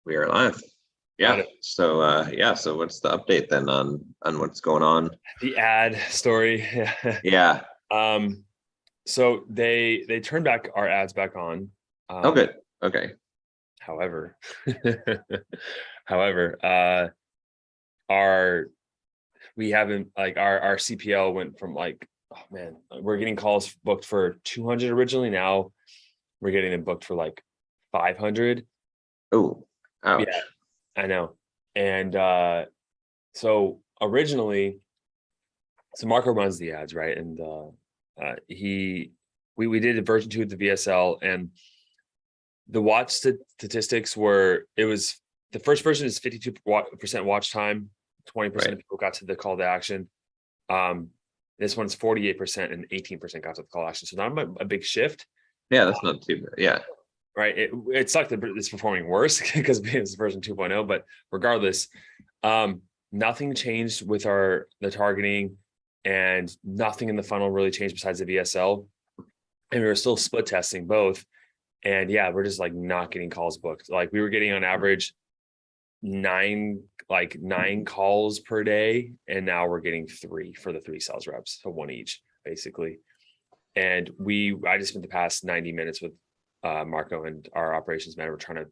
We are live. Got Yeah. it. So what's the update then on what's going on? The ad story. Yeah. Um, so they turned back our ads back on. Oh, Um, good. Okay. however, however, our we haven't like our CPL went from like, oh man, we're getting calls booked for 200 originally. Now we're getting them booked for like 500. Oh, Yeah, ouch. I know. And so originally, so Marco runs the ads, right? And we did a version 2 of the VSL, and the watch statistics were, it was, the first version is 52% watch time, 20% Right. of people got to the call to action. This one's 48% and 18% got to the call to action. So not a big shift, Yeah, that's not too bad. Yeah. right? It sucked that it's performing worse because it's version 2.0, but regardless, nothing changed with the targeting, and nothing in the funnel really changed besides the VSL. And we were still split testing both. And yeah, we're just like not getting calls booked. Like we were getting on average nine calls per day, and now we're getting 3 for the 3 sales reps, so 1 each basically. And I just spent the past 90 minutes with Marco and our operations manager trying to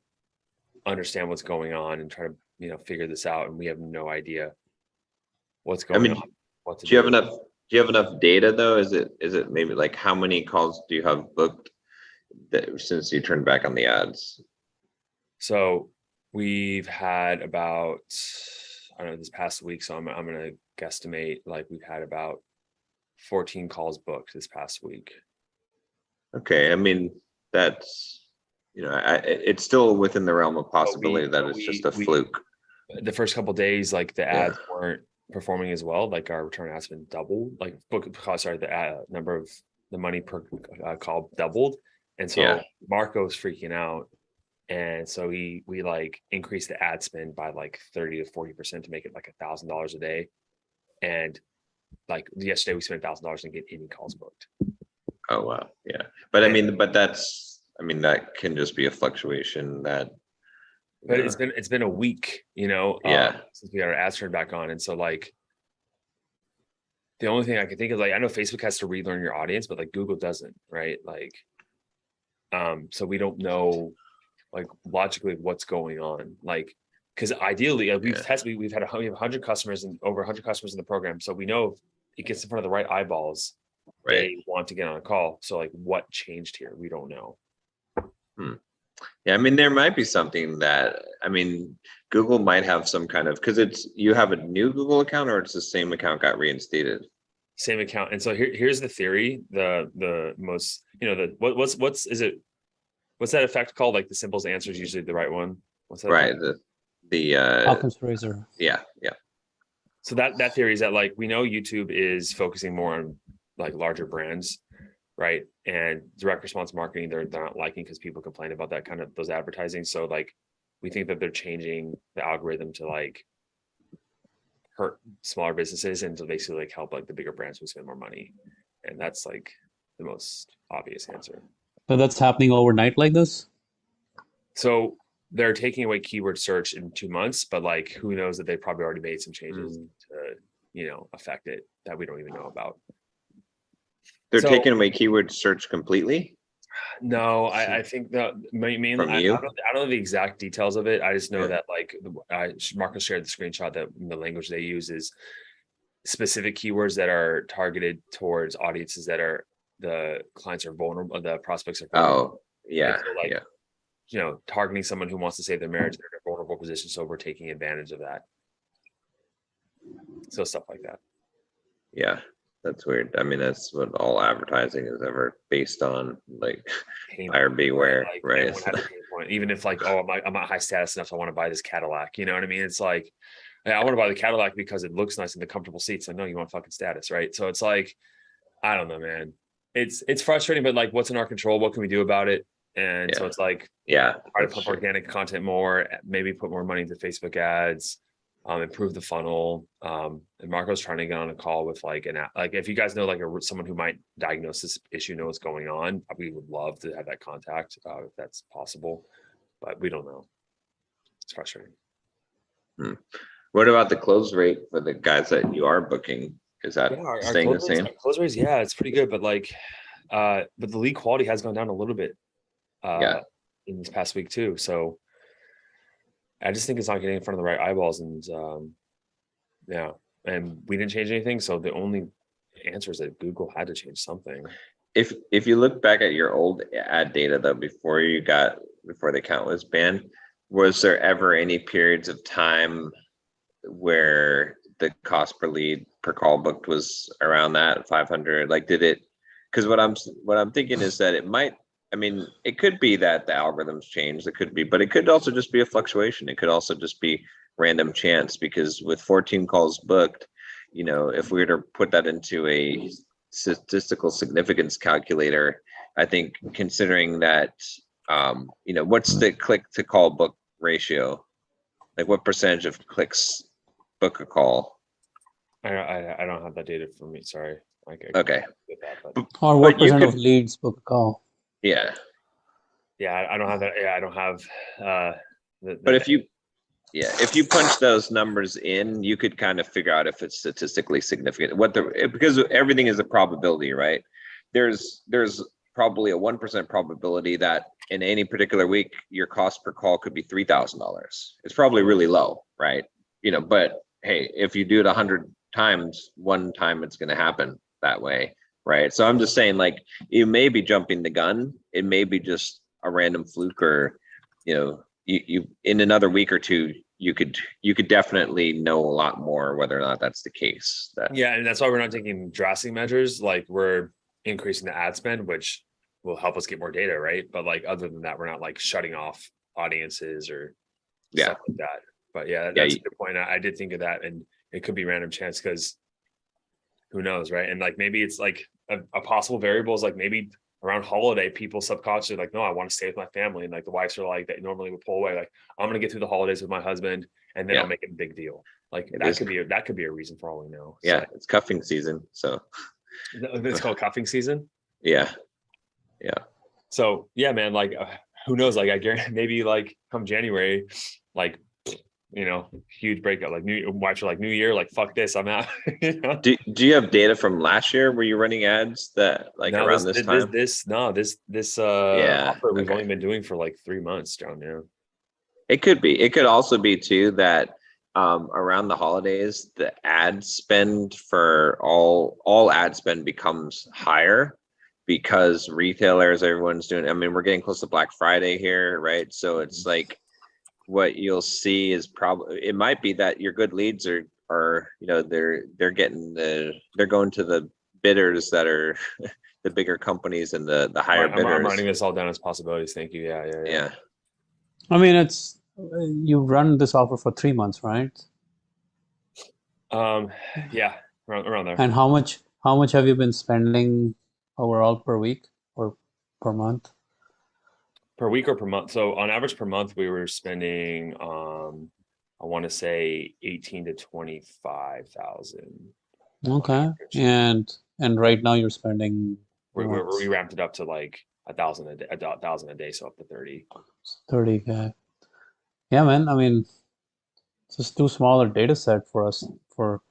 understand what's going on and try to figure this out, and we have no idea what's I going mean, on, what to do you have do. enough do you have enough data though? Is it maybe like how many calls do you have booked since you turned back on the ads? So we've had about, I don't know, this past week, so I'm gonna guesstimate, like we've had about 14 calls booked this past week. Okay. I mean, that's it's still within the realm of But possibility that it's just a we fluke. the first couple of days, like the Yeah. ads weren't performing as well. Like our return has been doubled. Like the number of the money per call doubled, and so Yeah. Marco's freaking out, and so we like increased the ad spend by like 30 to 40% to make it like $1,000 a day. And like yesterday, we spent $1,000 and get any calls booked. Oh wow. Yeah. But And that can just be a fluctuation that but it's been a week, yeah. since we got our ads turned back on, and so like the only thing I can think of, like I know Facebook has to relearn your audience, but like Google doesn't, right? Like, so we don't know like logically what's going on, like because ideally Yeah. we have 100 customers and over 100 customers in the program, so we know if it gets in front of the right eyeballs, Right. they want to get on a call. So like what changed here? We don't know. Hmm. Yeah, I mean, there might be something that, I mean, Google might have some kind of, because you have a new Google account or it's the same account got reinstated. Same account. And so here's the theory, the most, what's is it, what's that effect called? Like the simplest answer is usually the right one. What's that Right. effect? The Occam's razor. yeah, yeah. So that theory is that like we know YouTube is focusing more on like larger brands, right? And direct response marketing they're not liking because people complain about that kind of those advertising. So like we think that they're changing the algorithm to like hurt smaller businesses and to basically like help like the bigger brands who spend more money. And that's like the most obvious answer. So that's happening overnight like this? So they're taking away keyword search in 2 months, but like who knows that they probably already made some changes to affect it that we don't even know about. They're So taking away keyword search completely no, I think that mainly from I you. don't know the exact details of it. I just know Yeah. that like Marcus shared the screenshot that the language they use is specific keywords that are targeted towards audiences that are the clients are vulnerable, the prospects are vulnerable. Oh, yeah, So like, yeah. targeting someone who wants to save their marriage, they're in a vulnerable position. So we're taking advantage of that. So stuff like that. Yeah. That's weird. I mean, that's what all advertising is ever based on, like buyer beware, Like, right? everyone has a pain point. Even if like, oh, I'm not high status enough, so I want to buy this Cadillac. You know what I mean? It's like, I want to buy the Cadillac because it looks nice in the comfortable seats. I know you want fucking status, right? So it's like, I don't know, man. It's frustrating, but like, what's in our control? What can we do about it? And so Yeah. it's like, Yeah. try to pump organic content more, maybe put more money into Facebook ads, improve the funnel. And Marco's trying to get on a call with like like if you guys know like someone who might diagnose this issue, know what's going on, we would love to have that contact if that's possible, but we don't know. It's frustrating. What about the close rate for the guys that you are booking? Is that Yeah, our staying the same? close rates, yeah, it's pretty good, but like, but the lead quality has gone down a little bit Yeah. in this past week too. So I just think it's not getting in front of the right eyeballs, and yeah, and we didn't change anything. So the only answer is that Google had to change something. If you look back at your old ad data though, before the account was banned, was there ever any periods of time where the cost per lead per call booked was around that 500? Like, did it? Because what I'm thinking is that it might. I mean, it could be that the algorithms changed. It could be, but it could also just be a fluctuation. It could also just be random chance, because with 14 calls booked, if we were to put that into a statistical significance calculator, I think considering that, what's the click to call book ratio? Like, what percentage of clicks book a call? I don't have that data for me. Sorry. Okay. Get that, but Or what But you percent of could- leads book a call? Yeah. yeah, I don't have that. Yeah, I don't have. But if you punch those numbers in, you could kind of figure out if it's statistically significant. Because everything is a probability, right? There's probably a 1% probability that in any particular week your cost per call could be $3,000. It's probably really low, right? But hey, if you do it 100 times, one time it's going to happen that way, right? So I'm just saying, like, you may be jumping the gun. It may be just a random fluke, or you in another week or two, you could definitely know a lot more whether or not that's the case. Yeah, and that's why we're not taking drastic measures. Like, we're increasing the ad spend, which will help us get more data, right? But like, other than that, we're not like shutting off audiences or stuff like that. But yeah, that's a good point. I did think of that, and it could be random chance, because who knows, right? And like, maybe it's like a possible variable is like, maybe around holiday, people subconsciously like, no, I want to stay with my family, and like the wives are like, that normally would pull away, like, I'm gonna get through the holidays with my husband, and then I'll make it a big deal. Like, that could be a reason for all we know. Yeah, it's cuffing season, so it's called cuffing season. Yeah. So yeah, man, like, who knows? Like, I guarantee maybe like come January, like, huge breakup. Like, wives are like, New Year, like, fuck this, I'm out. Do you have data from last year? Were you running ads that like around this time? This Yeah, offer we've okay. only been doing for like 3 months, John. Yeah. It could be. It could also be too that around the holidays, the ad spend for all ad spend becomes higher, because retailers, everyone's doing. I mean, we're getting close to Black Friday here, right? So it's like, what you'll see is it might be that your good leads are they're going to the bidders that are the bigger companies and the higher bidders. I'm writing this all down as possibilities. Thank you. Yeah. I mean, you run this offer for 3 months, right? Yeah, around there. And how much have you been spending overall per week or per month? Per week or per month? So on average per month, we were spending, I want to say 18 to 25,000. Okay. And right now you're spending We ramped it up to like 1,000 a day, 1,000 a day, so up to 30. 30K. Yeah, man. I mean, it's just too small a data set for us for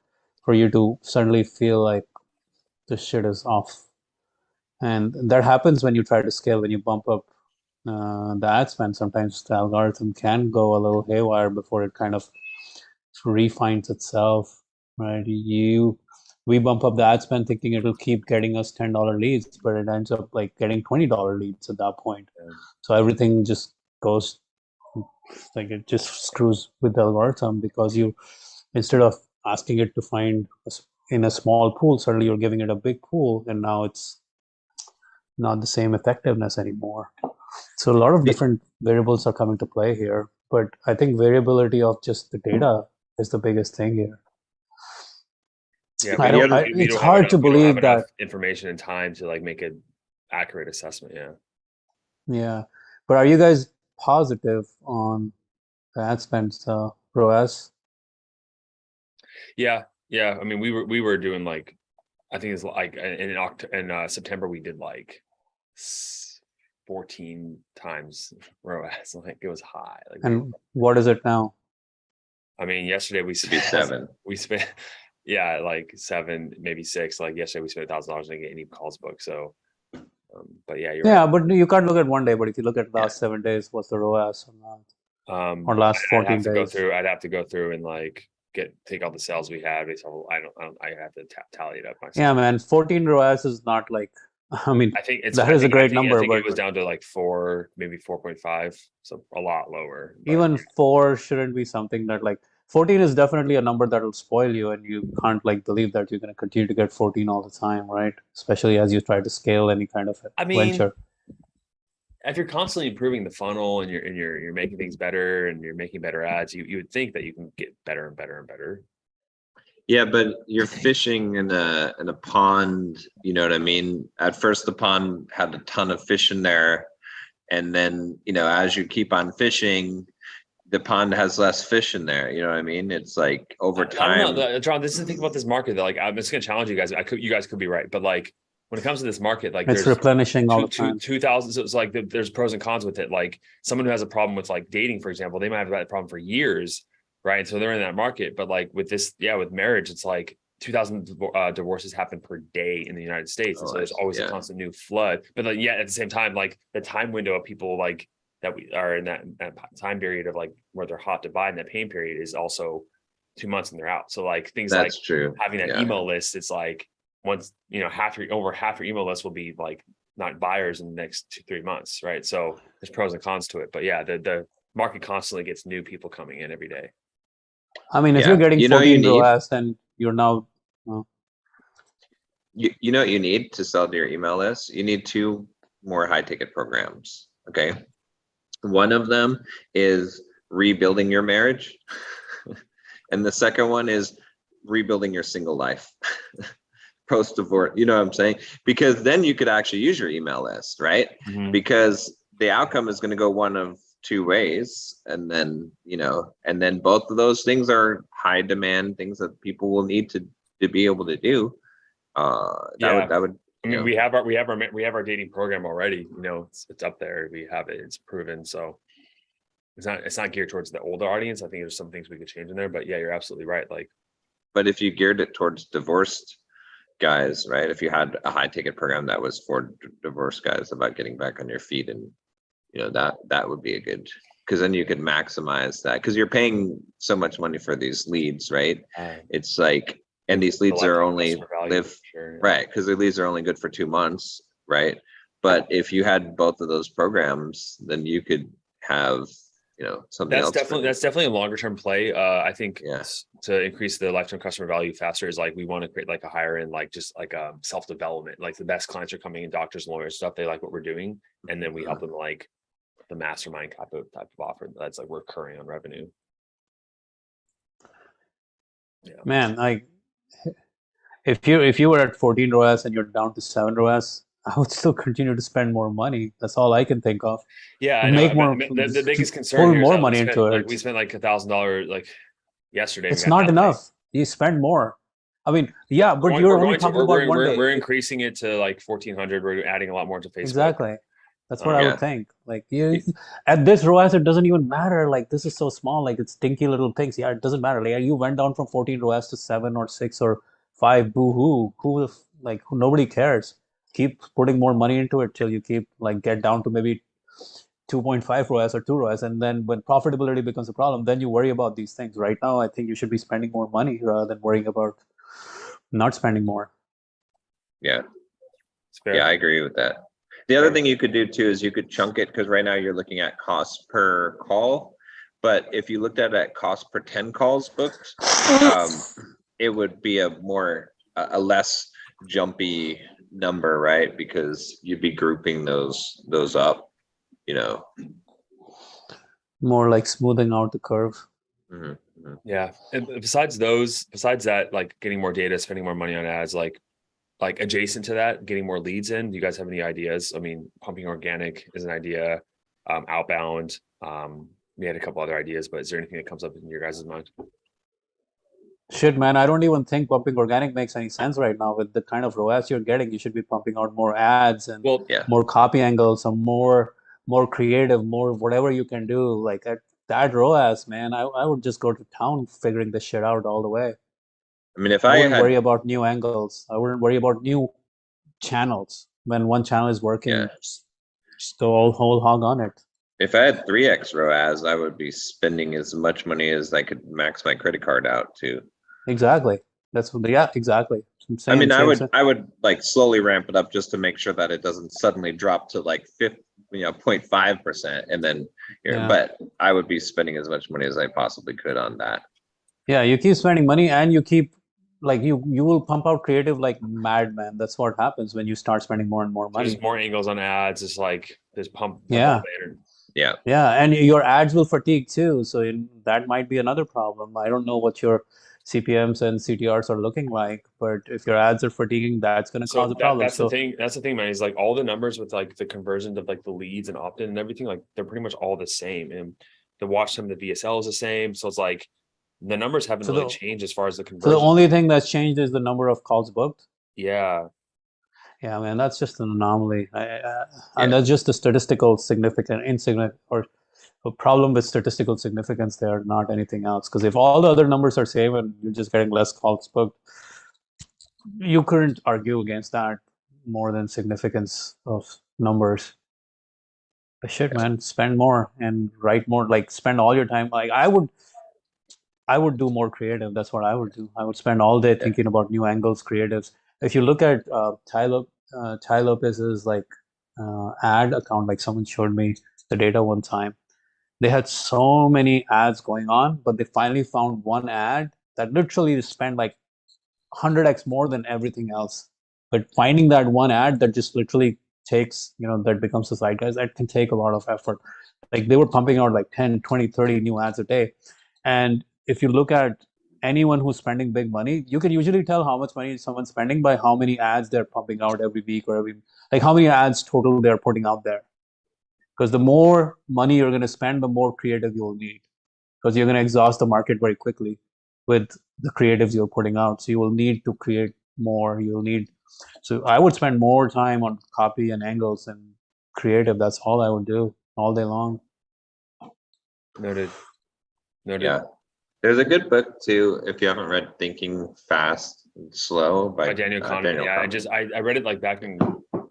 you to suddenly feel like this shit is off. And that happens when you try to scale, when you bump up the ad spend. Sometimes the algorithm can go a little haywire before it kind of refines itself, right? We bump up the ad spend thinking it'll keep getting us $10 leads, but it ends up like getting $20 leads at that point. Yeah. So everything just goes, like, it just screws with the algorithm, because instead of asking it to find in a small pool, suddenly you're giving it a big pool, and now it's not the same effectiveness anymore. So a lot of different variables are coming to play here, but I think variability of just the data is the biggest thing here. Yeah, it's hard to believe that information and time to like make an accurate assessment. Yeah, but are you guys positive on the ad spend ROAS? Yeah. I mean, we were doing like, I think it's like in September we did like 14 times ROAS. Like it was high. Like, And what is it now? I mean, yesterday we To be 7. we spent, yeah, like 7, maybe 6. Like yesterday we spent $1,000 to get any calls booked. So, but yeah, you're Yeah, right. but you can't look at one day. But if you look at Yeah. last 7 days, what's the ROAS or not? Or last I'd have 14 to go days? through. I'd have to go through and like take all the sales we had. I have to tally it up myself. Yeah, man, 14 ROAS is not like. I mean, I think it's that is a great number, I think but it was down to like 4, maybe 4.5, so a lot lower. But even 4 shouldn't be something that like 14 is definitely a number that will spoil you, and you can't like believe that you're going to continue to get 14 all the time, right? Especially as you try to scale any kind of I mean, venture. if you're constantly improving the funnel and you're making things better and you're making better ads, you would think that you can get better and better and better. Yeah, but you're fishing in a pond, you know what I mean? At first the pond had a ton of fish in there, and then, as you keep on fishing, the pond has less fish in there, you know what I mean? It's like over I don't time. know, John. This is the thing about this market. That like, I'm just gonna challenge you guys. You guys could be right, but like when it comes to this market, like It's there's replenishing all the time. 2,000. So it's like there's pros and cons with it. Like someone who has a problem with like dating, for example, they might have that problem for years, right? So they're in that market. But like with this, yeah, with marriage, it's like 2,000 divorces happen per day in the United States, and so there's always a constant new flood. But like, yet at the same time, like the time window of people like that we are in that time period of like where they're hot to buy, and that pain period is also 2 months and they're out. So like things That's like true. having that email list, it's like once over half your email list will be like not buyers in the next 2-3 months, right? So there's pros and cons to it, but yeah, the market constantly gets new people coming in every day. I mean, if you're getting 14 ROAS, then you're now. You know what you need to sell to your email list? You need 2 more high ticket programs. Okay. One of them is rebuilding your marriage. And the second one is rebuilding your single life post divorce. You know what I'm saying? Because then you could actually use your email list, right? Mm-hmm. Because the outcome is going to go one of 2 ways. And then, and then both of those things are high demand things that people will need to be able to do. That would. I mean, we have our dating program already. It's up there. We have it. It's proven. So it's not geared towards the older audience. I think there's some things we could change in there. But yeah, you're absolutely right. Like, but if you geared it towards divorced guys, right? If you had a high ticket program that was for divorced guys about getting back on your feet, and that would be a good, because then you could maximize that, because you're paying so much money for these leads, right? It's like. And these leads are only right, because the leads are only good for 2 months, right? But if you had both of those programs, then you could have, something else. That's definitely a longer term play. I think to increase the lifetime customer value faster is like we want to create like a higher end, like just like a self development. Like the best clients are coming in, doctors, lawyers, stuff. They like what we're doing, and then we help them like the mastermind type of offer that's like recurring on revenue. Yeah, man, like. If you were at 14 ROAS and you're down to 7 ROAS, I would still continue to spend more money. That's all I can think of. Yeah, I make know. more. The biggest concern pull here more is money into it. Like we spent like $1,000 like yesterday. It's not enough. You spend more. I mean, yeah, but you're only talking about one day. We're increasing it to like 1,400. We're adding a lot more to Facebook. Exactly. That's what I would think. Like at this ROAS, it doesn't even matter. Like this is so small. Like it's stinky little things. Yeah, it doesn't matter. Like you went down from 14 ROAS to 7 or 6 or 5. Boo hoo. Nobody cares. Keep putting more money into it till you keep get down to maybe 2.5 ROAS or 2 ROAS, and then when profitability becomes a problem, then you worry about these things. Right now, I think you should be spending more money rather than worrying about not spending more. Yeah. Yeah, I agree with that. The other thing you could do too is you could chunk it, because right now you're looking at cost per call. But if you looked at it cost per 10 calls booked, it would be a less jumpy number, right? Because you'd be grouping those up, More like smoothing out the curve. Mm-hmm. Mm-hmm. Yeah. And besides that, like getting more data, spending more money on ads, like adjacent to that, getting more leads in. Do you guys have any ideas? I mean, pumping organic is an idea. Outbound. We had a couple other ideas, but is there anything that comes up in your guys' mind? Shit, man, I don't even think pumping organic makes any sense right now. With the kind of ROAS you're getting, you should be pumping out more ads and Well, Yeah. more copy angles, some more creative, more whatever you can do. Like that ROAS, man, I would just go to town figuring this shit out all the way. I mean, if I I wouldn't worry had, about new angles. I wouldn't worry about new channels. When one channel is yeah, working, just go all whole hog on it. if I had 3x ROAS, I would be spending as much money as I could max my credit card out to. Exactly. That's what, yeah, exactly. I mean, Same, same, same. I would like slowly ramp it up just to make sure that it doesn't suddenly drop to like 0.5%, and then here. Yeah. But I would be spending as much money as I possibly could on that. Yeah, you keep spending money and you keep like you will pump out creative like madman. That's what happens when you start spending more and more so money. just more angles on ads. It's like just pump all Yeah. the energy. Yeah, Yeah, and your ads will fatigue too. So that might be another problem. I don't know what your CPMs and CTRs are looking like, but if your ads are fatiguing, that's going to cause So a problem. that's the So thing. That's the thing, man. Is like all the numbers with like the conversions of like the leads and opt-in and everything, like they're pretty much all the same. And the watch time of the VSL is the same. So it's like the numbers haven't so really the changed as far as the so the conversion. only thing that's changed is the number of calls booked. Yeah. Yeah, man, that's just an anomaly. And yeah, that's just a statistical significant insignificant or a problem with statistical significance there, not anything else. Because if all the other numbers are same and you're just getting less calls booked, you couldn't argue against that more than significance of numbers. But shit, yeah, man, spend more and write more. Like spend all your time. Like I would do more creative. That's what I would do. I would spend all day yeah. thinking about new angles, creatives. If you look at Ty Lopez's like ad account, like someone showed me the data one time. They had so many ads going on, but they finally found one ad that literally spent like 100x more than everything else. But finding that one ad that just literally takes, that becomes the zeitgeist, that can take a lot of effort. Like they were pumping out like 10, 20, 30 new ads a day. And if you look at anyone who's spending big money, you can usually tell how much money someone's spending by how many ads they're pumping out every week or like how many ads total they're putting out there. Because the more money you're going to spend, the more creative you'll need because you're going to exhaust the market very quickly with the creatives you're putting out. So you will need to create more. You'll need. So I would spend more time on copy and angles and creative. That's all I would do all day long. Noted. Noted. Yeah. There's a good book too, if you haven't read Thinking Fast and Slow by Daniel Kahneman. Daniel Yeah, Kahneman. I read it like back in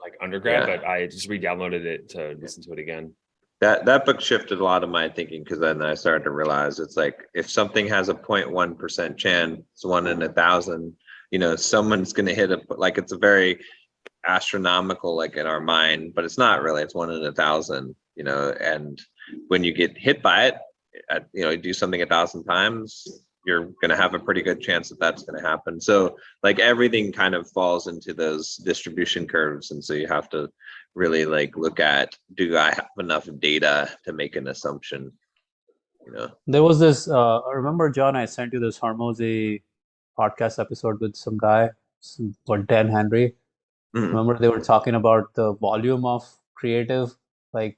like undergrad, Yeah. but I just re-downloaded it to listen to it again. That book shifted a lot of my thinking because then I started to realize it's like if something has a 0.1% chance, it's 1 in 1,000, someone's gonna hit it, like it's a very astronomical like in our mind, but it's not really, it's 1 in 1,000, and when you get hit by it, you do something 1,000 times, you're going to have a pretty good chance that that's going to happen. So like everything kind of falls into those distribution curves, and so you have to really like look at, do I have enough data to make an assumption? There was this. Remember, John, I sent you this Hormozy podcast episode with some guy, what Dan Henry. Mm. Remember, they were talking about the volume of creative. Like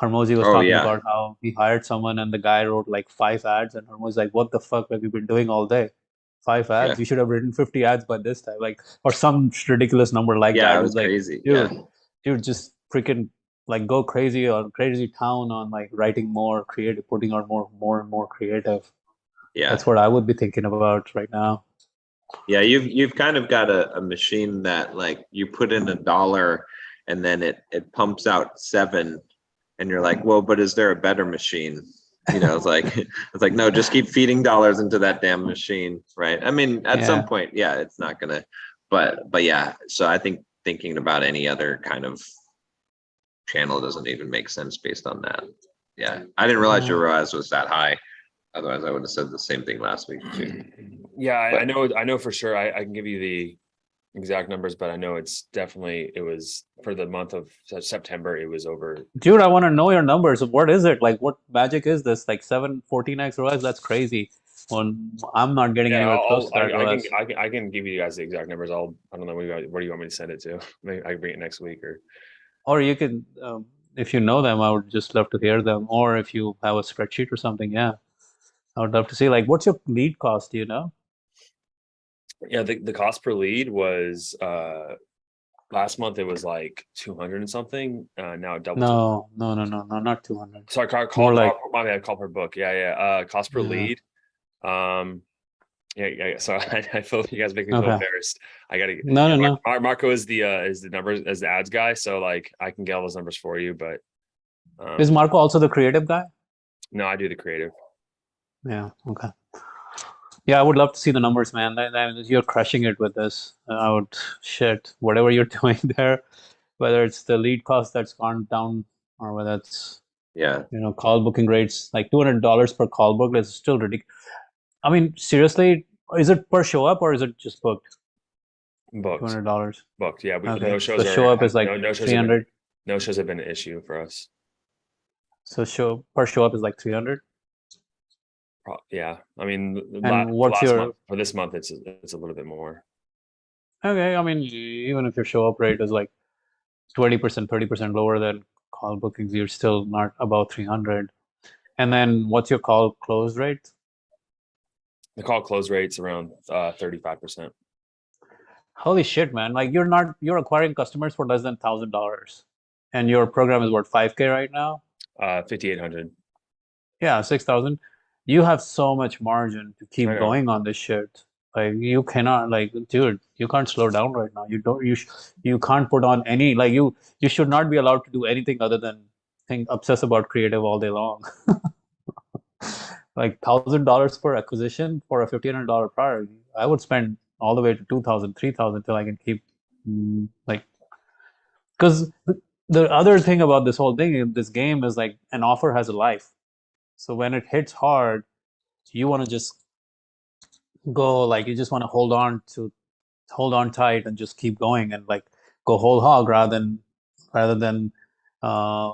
Hormozy was Oh talking yeah, about how he hired someone and the guy wrote like 5 ads, and Hormozy's like, "What the fuck have you been doing all day? 5 ads? yeah, You should have written 50 ads by this time." Like, or some ridiculous number like yeah, that. it It was was like, crazy. Yeah, dude, just freaking like go crazy on crazy town on like writing more creative, putting out more and more creative. yeah, That's what I would be thinking about right now. yeah. You've kind of got a machine that like you put in $1 and then it pumps out 7, and you're like, well, but is there a better machine? It's like no, just keep feeding dollars into that damn machine, right? I mean, at some Yeah. point, yeah, it's not gonna, but yeah. So I think thinking about any other kind of channel doesn't even make sense based on that. Yeah, I didn't realize your ROAS was that high. Otherwise, I would have said the same thing last week too. Yeah, I But know for sure. I can give you the exact numbers, but I know it was for the month of September, it was over. Dude, I want to know your numbers. What is it? Like, what magic is this? Like 14x ROAS? That's crazy. When I'm not getting Yeah, anywhere close to that ROAS. I can give you guys the exact numbers. I don't know where do you want me to send it to? Maybe I can bring it next week or. Or you can, if you know them, I would just love to hear them. Or if you have a spreadsheet or something, yeah, I would love to see. Like, what's your lead cost? Do you know? Yeah, the cost per lead was last month it was like 200 and something. Now it doubled to No, not 200. sorry, More like, my bad, call per book. Yeah. Cost per yeah. lead. Yeah. So I feel you guys make me feel Okay. embarrassed. I gotta No. Marco is the numbers as the ads guy, so like I can get all those numbers for you, but Is Marco also the creative guy? no, I do the creative. Yeah. Okay. Yeah, I would love to see the numbers, man. You're crushing it with this. I would shit whatever you're doing there, whether it's the lead cost that's gone down or whether it's Yeah. call booking rates like $200 per call book is still ridiculous. I mean, seriously, is it per show up or is it just booked? Booked. $200. Booked. Yeah, Okay, no so shows show up is like no shows 300. no shows have been an issue for us. So show up is like 300. Yeah, I mean, And what's your for this month, it's a little bit more. okay? I mean, even if your show up rate is like 20%, 30% lower than call bookings, you're still not above 300. And then what's your call close rate? The call close rate's around 35%. Holy shit, man! Like you're acquiring customers for less than $1,000, and your program is what 5K right now? 5,800. Yeah, 6,000. You have so much margin to I keep know. going on this shit. Like you cannot, like, dude, you can't slow down right now. You can't put on any, like, you should not be allowed to do anything other than obsess about creative all day long. Like $1,000 per acquisition for a $1,500 product, I would spend all the way to 2,000, 3,000 till I can keep like, because the other thing about this whole thing in this game is like an offer has a life. So when it hits hard, you want to just go, like, you just want to hold on tight and just keep going and like go whole hog rather than uh,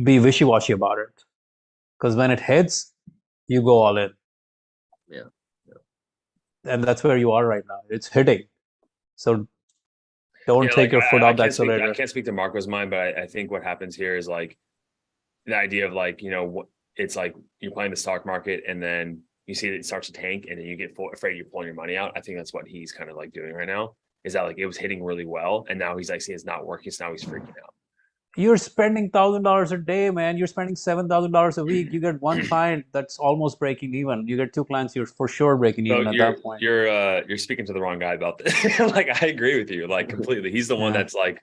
be wishy-washy about it. Because when it hits, you go all in. Yeah. And that's where you are right now. It's hitting. So don't take your foot off the accelerator. I can't speak to Marco's mind, but I think what happens here is like the idea of like, it's like you're playing the stock market and then you see that it starts to tank and then you get afraid you're pulling your money out. I think that's what he's kind of like doing right now, is that like it was hitting really well and now he's like seeing it's not working, so now he's freaking out. You're spending $1,000 a day, man. You're spending $7,000 a week. You get one client that's almost breaking even. You get two clients, you're for sure breaking even at that point. You're speaking to the wrong guy about this. Like I agree with you, like completely. He's the one that's like,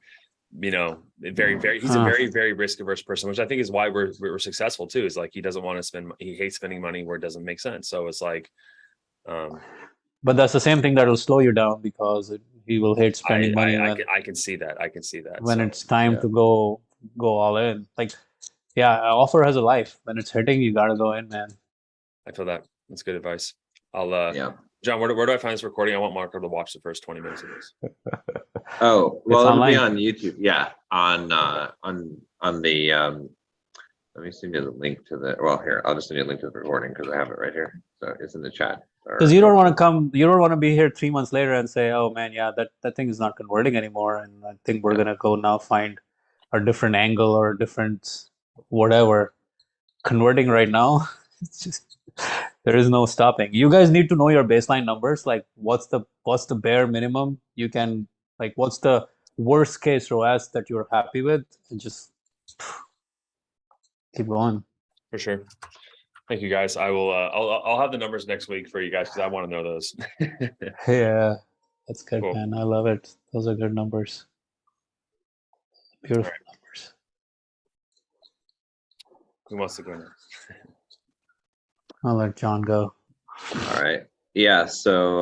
he's a very, very risk averse person, which I think is why we're successful too. Is like he doesn't want to spend, he hates spending money where it doesn't make sense. So it's like, but that's the same thing that will slow you down because he will hate spending money. I can see that. When it's time to go all in. Like, yeah, offer has a life. When it's hitting, you gotta go in, man. I feel that. That's good advice. I'll John, where do I find this recording? I want Marco to watch the first 20 minutes of this. Oh, well, it'll be on YouTube. Yeah, on the let me send you the link to the, well, here, I'll just send you a link to the recording because I have it right here. So it's in the chat. Because you don't want to be here 3 months later and say, oh man, yeah, that thing is not converting anymore. And I think we're going to go now find a different angle or a different whatever. Converting right now, it's just, there is no stopping. You guys need to know your baseline numbers. Like what's the bare minimum you can, like, what's the worst case ROAS that you're happy with, and just keep going. For sure. Thank you guys. I will I'll have the numbers next week for you guys because I want to know those. Yeah, that's good, Cool. man. I love it. Those are good numbers. Beautiful numbers. Who wants to go next? I'll let John go. All right. Yeah. So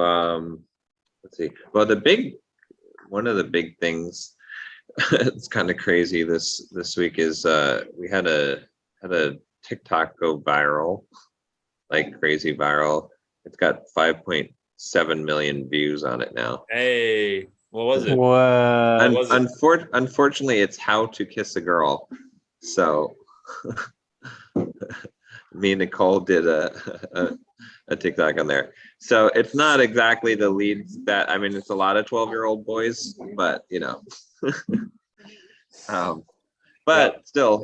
let's see. Well, one of the big things it's kind of crazy this week is we had a TikTok go viral, like crazy viral. It's got 5.7 million views on it now. Hey, what was it? Unfortunately, it's how to kiss a girl. So me and Nicole did a TikTok on there. So it's not exactly the leads that, I mean, it's a lot of 12-year-old boys, but but still,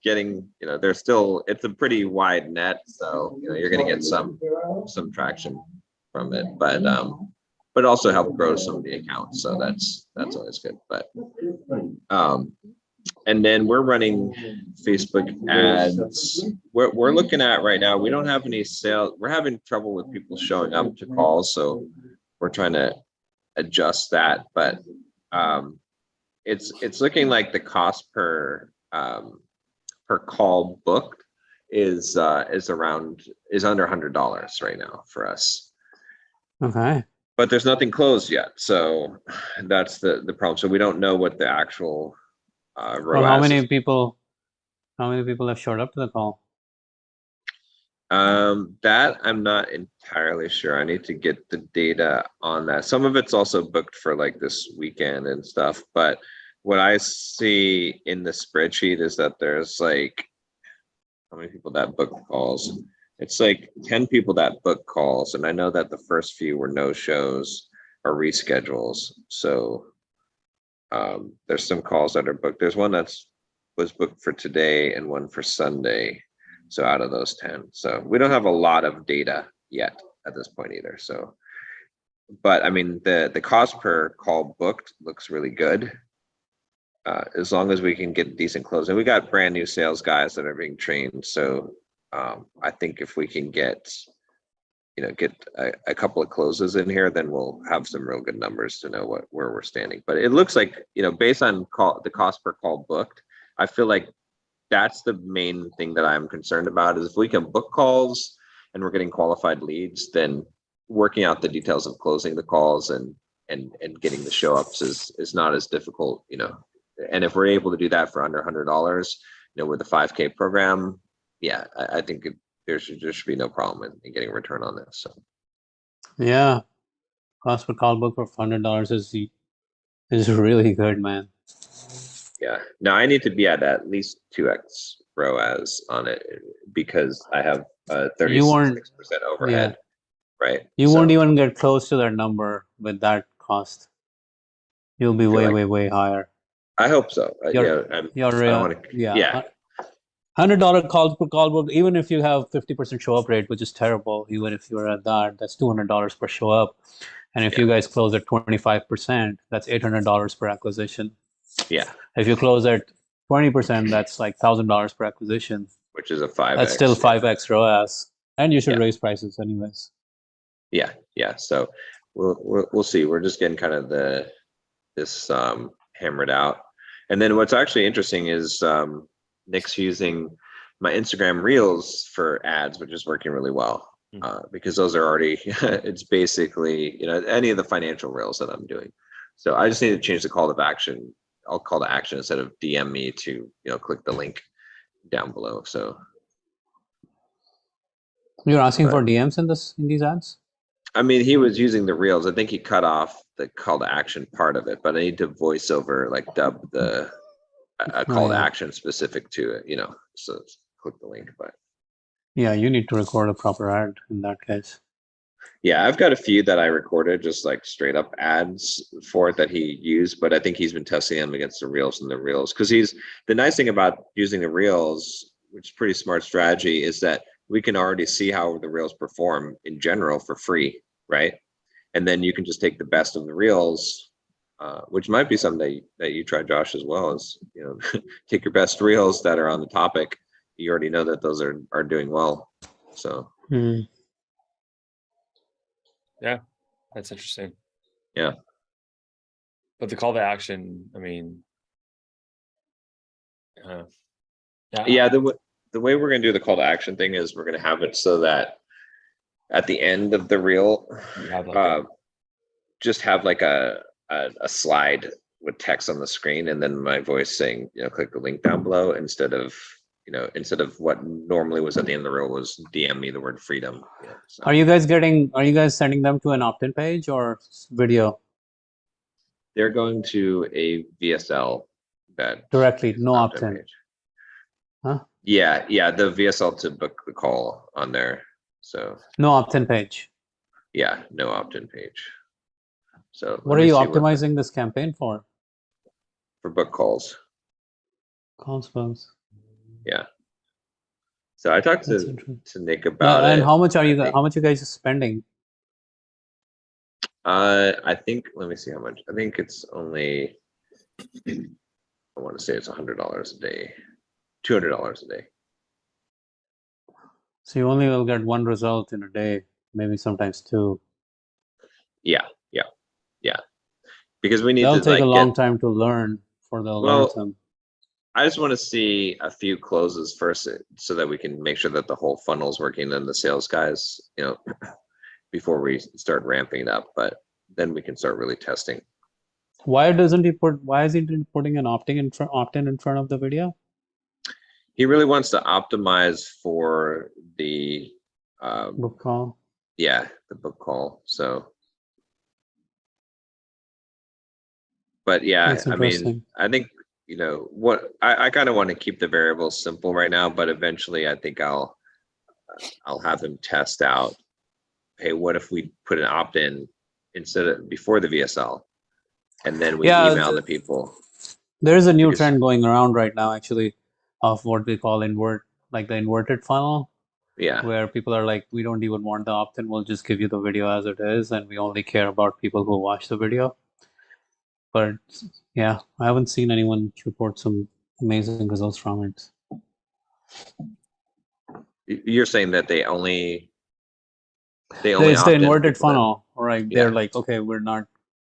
getting, there's still, it's a pretty wide net. So, you're going to get some traction from it, but also help grow some of the accounts. So that's always good. But and then we're running Facebook ads. We're looking at right now. We don't have any sales. We're having trouble with people showing up to calls, so we're trying to adjust that. But it's looking like the cost per call booked is under $100 right now for us. Okay. But there's nothing closed yet, so that's the problem. So we don't know what the actual Well, ROAS how is. many people have showed up to the call? That I'm not entirely sure. I need to get the data on that. Some of it's also booked for like this weekend and stuff, but what I see in the spreadsheet is that there's like how many people that booked calls. It's like 10 people that booked calls, and I know that the first few were no shows or reschedules. So there's some calls that are booked. There's one was booked for today and one for Sunday. So out of those 10, so we don't have a lot of data yet at this point either. So, but I mean, the cost per call booked looks really good. As long as we can get decent close, and we got brand new sales guys that are being trained. So I think if we can get a couple of closes in here, then we'll have some real good numbers to know where we're standing. But it looks like, based on the cost per call booked, I feel like that's the main thing that I'm concerned about is if we can book calls and we're getting qualified leads, then working out the details of closing the calls and getting the show ups is not as difficult, and if we're able to do that for under $100, with the 5K program, yeah, I think there should be no problem in getting a return on this. So Yeah, cost per call book for $100 is really good, man. yeah, now I need to be at least 2x ROAS on it because I have 36% overhead, right? You won't even get close to that number with that cost. You'll be way, way higher. I hope so. I don't want to. Yeah. $100 calls per call book. Even if you have 50% show up rate, which is terrible, even if you're at that's $200 per show up. And if you guys close at 25%, that's $800 per acquisition. Yeah. If you close at 20%, that's like $1,000 per acquisition, which is a 5x. That's still 5x ROAS, and you should raise prices anyways. Yeah. So we'll see. We're just getting kind of this hammered out. And then what's actually interesting is Nick's using my Instagram Reels for ads, which is working really well because those are already, it's basically, any of the financial Reels that I'm doing. So I just need to change the call to action. I'll call to action instead of DM me to, click the link down below. So you're asking for DMs in these ads? I mean, he was using the Reels. I think he cut off the call to action part of it, but I need to voice over, like dub a call to action specific to it, so click the link. But yeah, you need to record a proper ad in that case. Yeah, I've got a few that I recorded, just like straight up ads for it that he used, but I think he's been testing them against the Reels because the nice thing about using the Reels, which is pretty smart strategy, is that we can already see how the Reels perform in general for free, right? And then you can just take the best of the Reels, which might be something that you try, Josh, as well, is take your best Reels that are on the topic. You already know that those are doing well. So yeah, that's interesting. Yeah. But the call to action, I mean, the way we're going to do the call to action thing is we're going to have it so that at the end of the reel, just have like a slide with text on the screen and then my voice saying, click the link down below instead of what normally was at the end of the reel was DM me the word freedom. So. Are you guys sending them to an opt-in page or video? They're going to a VSL that directly, no opt-in page. Huh? Yeah, the VSL to book the call on there. So no opt-in page. Yeah, no opt-in page. So what are you optimizing this campaign for? For book calls. Calls. Yeah. So I talked to Nick about and it. how much you guys spending I think, let me see how much. I think it's only, I want to say it's $100 a day, $200 a day. So you only will get one result in a day, maybe sometimes two. Yeah, yeah. Because we need That'll to take a like get, long time to learn for the well, algorithm. I just want to see a few closes first so that we can make sure that the whole funnel is working and the sales guys, before we start ramping it up, but then we can start really testing. Why is he putting an opt-in in front of the video? He really wants to optimize for the, Book call. yeah, the book call. So, but yeah, That's I mean, interesting. I think, what I kind of want to keep the variables simple right now, but eventually I think I'll have him test out, hey, what if we put an opt-in instead of before the VSL, and then we Yeah, email the people there is a new because, trend going around right now, actually, of what we call like the inverted funnel, yeah, where people are like, we don't even want the opt-in, we'll just give you the video as it is, and we only care about people who watch the video. But yeah, I haven't seen anyone report some amazing results from it. you're saying that they only It's the opt in inverted people that, funnel, right? They're yeah. like, okay, we're not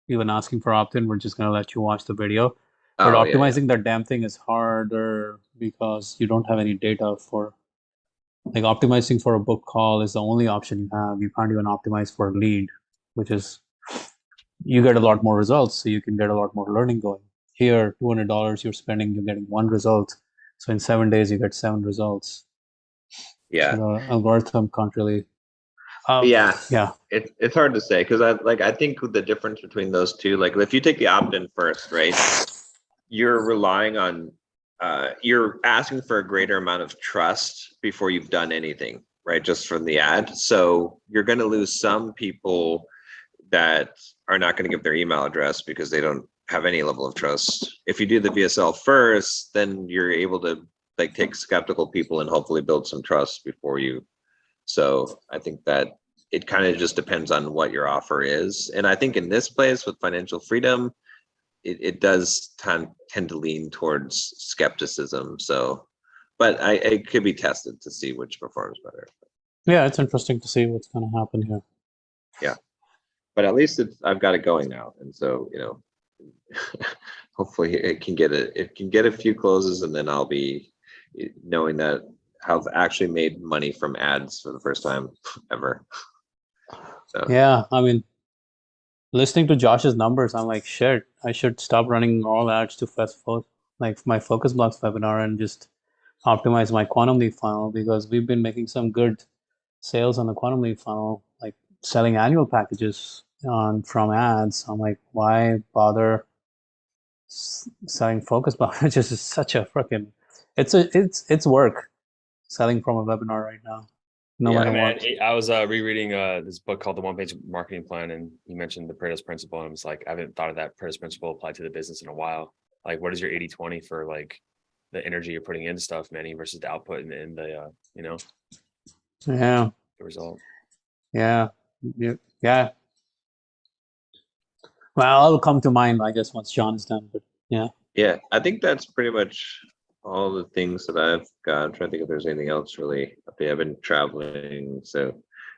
even asking for opt-in, we're just gonna let you watch the video. But Oh yeah, optimizing that damn thing is harder because you don't have any data for, like, optimizing for a book call is the only option you have. You can't even optimize for a lead, which is, you get a lot more results, so you can get a lot more learning going. Here, $200 you're spending, you're getting one result. So in 7 days, you get 7 results. So yeah, the algorithm can't really, yeah. yeah. It's hard to say because I think the difference between those two, like if you take the opt-in first, right? You're relying on, you're asking for a greater amount of trust before you've done anything, right? Just from the ad. So you're going to lose some people that are not going to give their email address because they don't have any level of trust. If you do the VSL first, then you're able to like take skeptical people and hopefully build some trust before you. So I think that it kind of just depends on what your offer is. And I think in this place with financial freedom, it does tend to lean towards skepticism. So, but it could be tested to see which performs better. Yeah, it's interesting to see what's going to happen here. Yeah, but at least I've got it going now, and so hopefully it can get a few closes, and then I'll be knowing that I've actually made money from ads for the first time ever. So Yeah, I mean, listening to Josh's numbers, I'm like, shit, I should stop running all ads to like my focus blocks webinar and just optimize my quantum lead funnel, because we've been making some good sales on the quantum lead funnel, like selling annual packages on from ads. I'm like, why bother selling focus blocks? It just is such a freaking, it's work selling from a webinar right now, no yeah, Yeah, matter man. what. I was rereading this book called The One Page Marketing Plan, and he mentioned the Pareto's Principle, and I was like, I haven't thought of that Pareto's Principle applied to the business in a while. Like, what is your 80-20 for like the energy you're putting into stuff, Manny, versus the output and the Yeah, the result. yeah, yeah. Well, it'll come to mind, I guess, once John is done. But yeah. yeah. I think that's pretty much all the things that I've got. I'm trying to think if there's anything else really. I've been traveling, so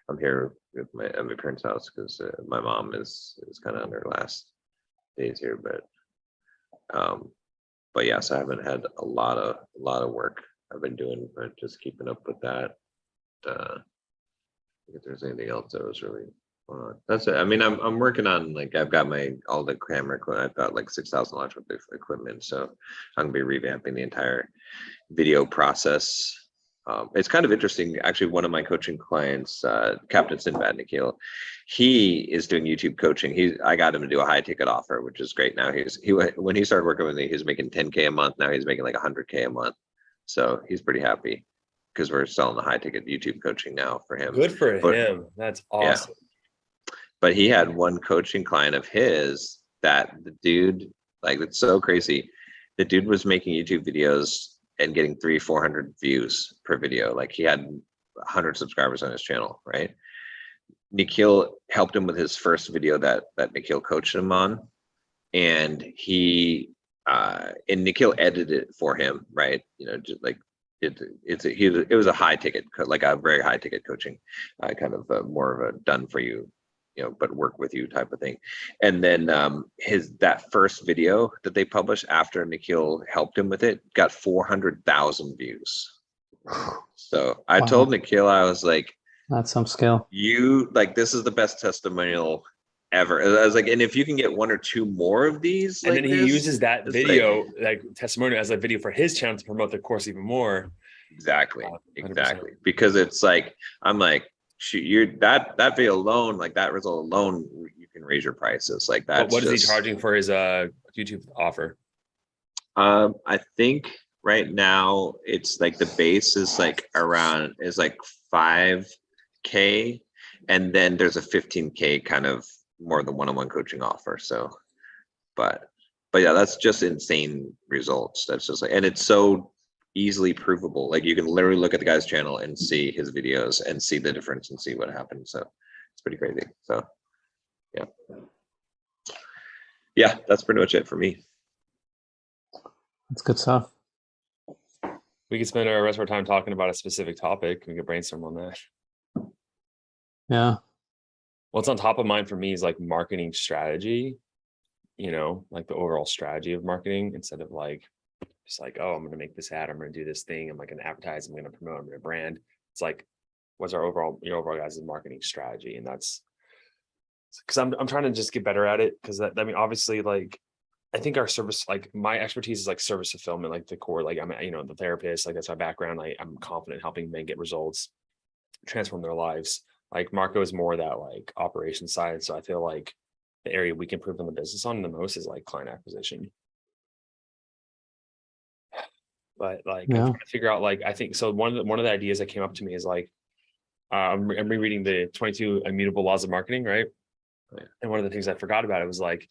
I'm here with at my parents' house because my mom is kind of on her last days here. But yes, I haven't had a lot of work I've been doing, but just keeping up with that. If there's anything else that was really that's it. I mean, I'm working on, like, I've got all the camera equipment. I've got like $6,000 worth of equipment, so I'm gonna be revamping the entire video process. It's kind of interesting, actually. One of my coaching clients, Captain Sinbad Nikhil, he is doing YouTube coaching. I got him to do a high ticket offer, which is great. Now when he started working with me, he was making 10K a month. Now he's making like 100K a month. So he's pretty happy because we're selling the high ticket YouTube coaching now for him. Good for But him. That's yeah, awesome. but he had one coaching client of his that the dude, like, it's so crazy. The dude was making YouTube videos and getting 300-400 views per video. Like, he had 100 subscribers on his channel, right? Nikhil helped him with his first video that Nikhil coached him on, and Nikhil edited it for him, right? You know, just like it was a high ticket, like a very high ticket coaching, kind of more of a done for you, but work with you type of thing. And then that first video that they published after Nikhil helped him with it got 400,000 views. So I told Nikhil, I was like, that's some skill. This is the best testimonial ever. I was like, and if you can get one or two more of these, and then he uses that video, like testimonial, as a video for his channel to promote the course even more. Exactly. Because it's like, I'm like, shoot, that video alone, like that result alone, you can raise your prices like that. What is he charging for his YouTube offer? I think right now it's like the base is like around like 5K, and then there's a 15K kind of more of the one-on-one coaching offer. So, but yeah, that's just insane results. That's just like, and it's so easily provable. Like you can literally look at the guy's channel and see his videos and see the difference and see what happened. So it's pretty crazy. So yeah, that's pretty much it for me. That's good stuff. We could spend our rest of our time talking about a specific topic. We could brainstorm on that. Yeah. What's on top of mind for me is like marketing strategy, like the overall strategy of marketing, instead of like, just like, oh, I'm going to make this ad, I'm going to do this thing, I'm like going to advertise, I'm going to promote, I'm going to brand. It's like, what's your overall guys' marketing strategy? And that's because I'm trying to just get better at it. Because obviously, like, I think our service, like my expertise is like service fulfillment, like the core, like I'm, the therapist, like that's my background. Like I'm confident helping men get results, transform their lives. Like Marco is more that like operation side. So I feel like the area we can improve on the business on the most is like client acquisition. But like, I'm trying to figure out, like, I think, so one of the ideas that came up to me is like, I'm rereading the 22 Immutable Laws of Marketing, right? And one of the things I forgot about, it was like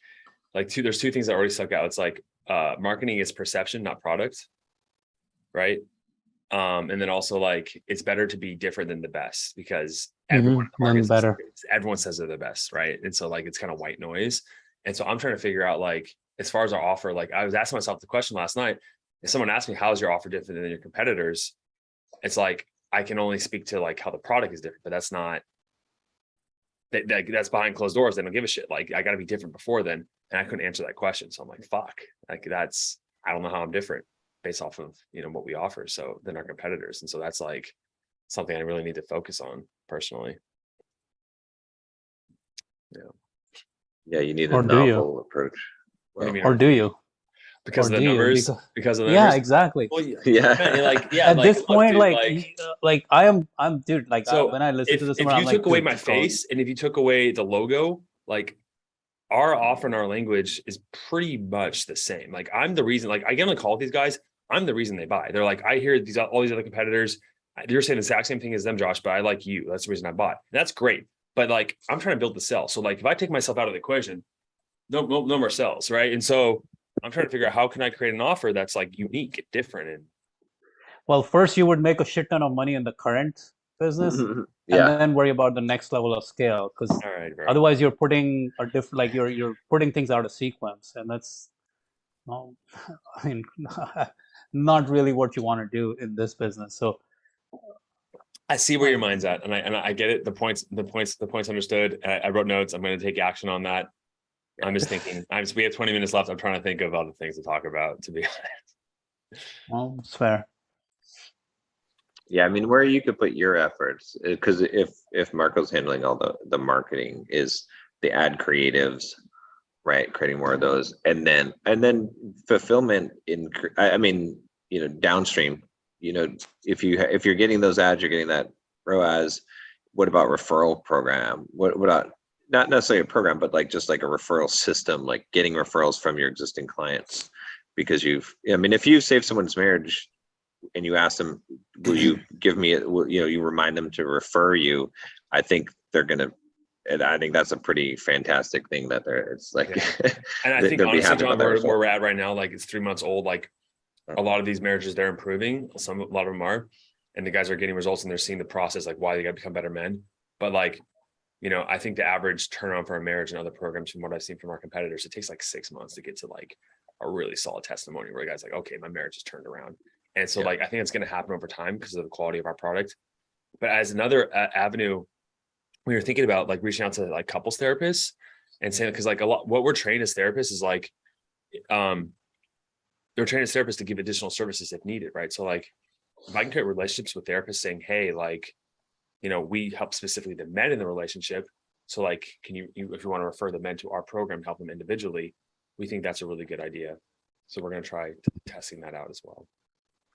there's two things that already stuck out. It's like, marketing is perception, not product. Right. And then also like, it's better to be different than the best, because everyone says they're the best. Right. And so like, it's kind of white noise. And so I'm trying to figure out, like, as far as our offer, like I was asking myself the question last night, if someone asked me, how is your offer different than your competitors? It's like, I can only speak to like how the product is different, but that's not, that's behind closed doors. They don't give a shit. Like I got to be different before then. And I couldn't answer that question. So I'm like, fuck, like I don't know how I'm different based off of, what we offer. So than our competitors. And so that's like something I really need to focus on personally. Yeah. You need a novel approach. Well, or do you? Because of the numbers, because of the numbers. Yeah, exactly. Well, yeah. At this point, like I'm dude, like so when I listen to this, if you took away my face and if you took away the logo, like our offer and our language is pretty much the same. Like I'm the reason, like I get on the call with these guys, I'm the reason they buy. They're like, I hear all these other competitors, you're saying the exact same thing as them, Josh, but I like you. That's the reason I bought. And that's great. But like, I'm trying to build the sell. So like, if I take myself out of the equation, no more sells, right? And so I'm trying to figure out how can I create an offer that's like unique, different. And well, first you would make a shit ton of money in the current business, and then worry about the next level of scale. Because otherwise, you're putting a different, like you're putting things out of sequence, and that's, I mean, not really what you want to do in this business. So I see where your mind's at, and I get it. The points understood. I wrote notes. I'm going to take action on that. I'm just thinking. We have 20 minutes left. I'm trying to think of other things to talk about, to be honest. Well, it's fair. Yeah, I mean, where you could put your efforts, because if Marco's handling all the marketing, is the ad creatives, right? Creating more of those, and then fulfillment downstream. If you're getting those ads, you're getting that ROAS. What about referral program? What about, not necessarily a program, but like just like a referral system, like getting referrals from your existing clients? Because if you save someone's marriage and you ask them, will you give me you remind them to refer you, I think they're gonna, and I think that's a pretty fantastic thing that it's like, and I think honestly, John, where we're at right now, like it's 3 months old, like a lot of these marriages, they're improving. A lot of them are, and the guys are getting results and they're seeing the process, like why they got to become better men. But like, I think the average turnaround for a marriage and other programs from what I've seen from our competitors, it takes like 6 months to get to like a really solid testimony where a guy's like, okay, my marriage is turned around. And so like, I think it's going to happen over time because of the quality of our product. But as another avenue, we were thinking about like reaching out to like couples therapists and saying, because like a lot, what we're trained as therapists is like, they're trained as therapists to give additional services if needed, right? So like, if I can create relationships with therapists saying, hey, like, we help specifically the men in the relationship. So like, can you if you want to refer the men to our program, help them individually, we think that's a really good idea. So we're going to try testing that out as well.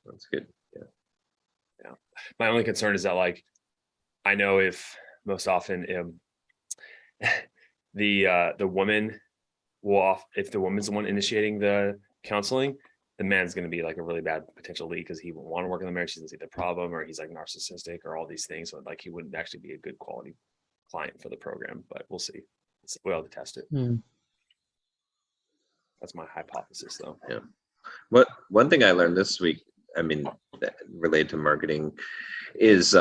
That's good. Yeah. My only concern is that like, I know if most often the woman if the woman's the one initiating the counseling, the man's going to be like a really bad potential lead because he won't want to work in the marriage. He doesn't see the problem, or he's like narcissistic or all these things. So like he wouldn't actually be a good quality client for the program, but we'll see. We'll have to test it. That's my hypothesis though. Yeah. One thing I learned this week, I mean, related to marketing is,